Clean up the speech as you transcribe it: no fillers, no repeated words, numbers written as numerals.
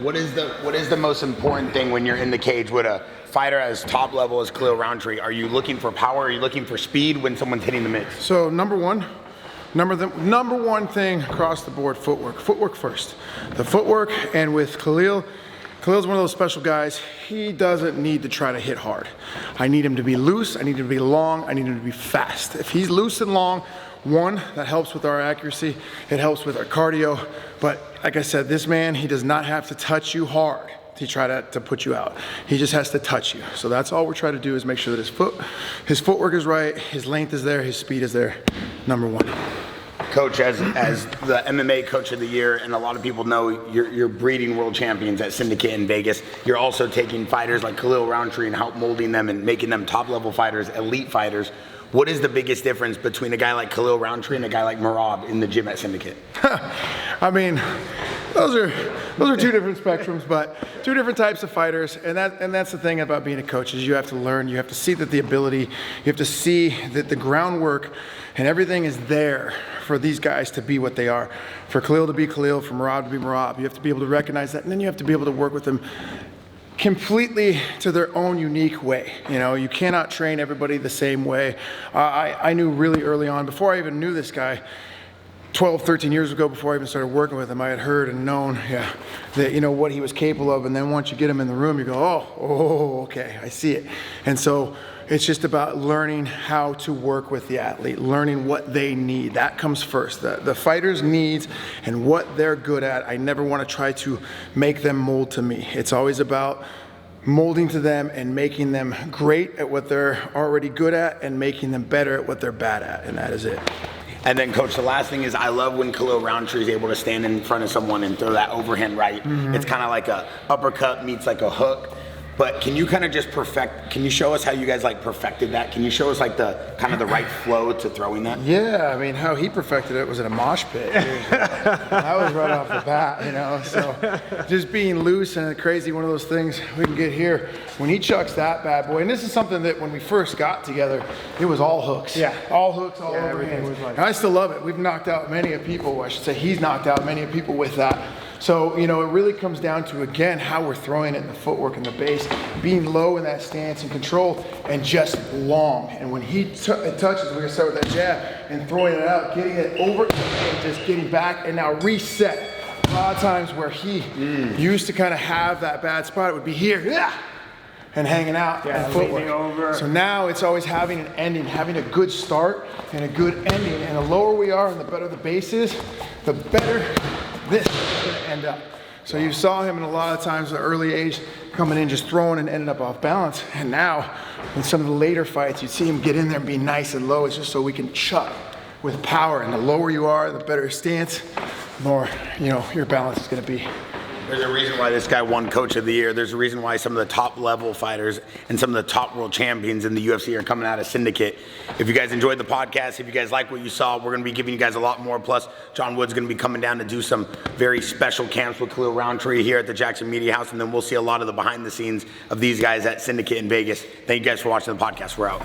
What is the most important thing when you're in the cage with a fighter as top level as Khalil Rountree? Are you looking for power? Are you looking for speed when someone's hitting the mitts? So number one thing across the board, footwork. Footwork first. The footwork, and with Khalil's one of those special guys. He doesn't need to try to hit hard. I need him to be loose, I need him to be long, I need him to be fast. If he's loose and long, one, that helps with our accuracy, it helps with our cardio. But like I said, this man, he does not have to touch you hard to try to put you out. He just has to touch you. So that's all we're trying to do, is make sure that his footwork is right, his length is there, his speed is there. Number one. Coach, as the MMA Coach of the Year, and a lot of people know you're breeding world champions at Syndicate in Vegas. You're also taking fighters like Khalil Rountree and help molding them and making them top-level fighters, elite fighters. What is the biggest difference between a guy like Khalil Rountree and a guy like Merab in the gym at Syndicate? I mean, those are two different spectrums, but two different types of fighters, and that's the thing about being a coach, is you have to learn, you have to see that the ability, you have to see that the groundwork and everything is there for these guys to be what they are. For Khalil to be Khalil, for Merab to be Merab. You have to be able to recognize that, and then you have to be able to work with them completely to their own unique way. You know, you cannot train everybody the same way. I knew really early on, before I even knew this guy, 12, 13 years ago, before I even started working with him, I had heard and known, that, you know, what he was capable of. And then once you get him in the room, you go, oh, okay, I see it. And so it's just about learning how to work with the athlete, learning what they need. That comes first. The fighter's needs and what they're good at. I never want to try to make them mold to me. It's always about molding to them and making them great at what they're already good at and making them better at what they're bad at, and that is it. And then, Coach, the last thing is, I love when Khalil Rountree is able to stand in front of someone and throw that overhand right. Mm-hmm. It's kind of like a uppercut meets like a hook. But can you kind of just can you show us how you guys like perfected that? Can you show us like the kind of the right flow to throwing that? Yeah, I mean, how he perfected it was in a mosh pit. That was right off the bat, you know. So just being loose and crazy, one of those things we can get here. When he chucks that bad boy, and this is something that when we first got together, it was all hooks. Yeah, all hooks, all over hands. And I still love it. We've knocked out many of people, I should say he's knocked out many of people with that. So, you know, it really comes down to, again, how we're throwing it in the footwork and the base, being low in that stance and control, and just long. And when he touches, we're going to start with that jab and throwing it out, getting it over and just getting back and now reset. A lot of times where he used to kind of have that bad spot, it would be here, and hanging out and footwork. Over. So now it's always having an ending, having a good start and a good ending. And the lower we are and the better the base is, the better this is going to end up. So you saw him in a lot of times at an early age coming in just throwing and ending up off balance. And now in some of the later fights, you see him get in there and be nice and low. It's just so we can chuck with power. And the lower you are, the better stance, the more, you know, your balance is going to be. There's a reason why this guy won Coach of the Year. There's a reason why some of the top level fighters and some of the top world champions in the UFC are coming out of Syndicate. If you guys enjoyed the podcast, if you guys like what you saw, we're going to be giving you guys a lot more. Plus, John Wood's going to be coming down to do some very special camps with Khalil Rountree here at the JAXXON Media House. And then we'll see a lot of the behind the scenes of these guys at Syndicate in Vegas. Thank you guys for watching the podcast. We're out.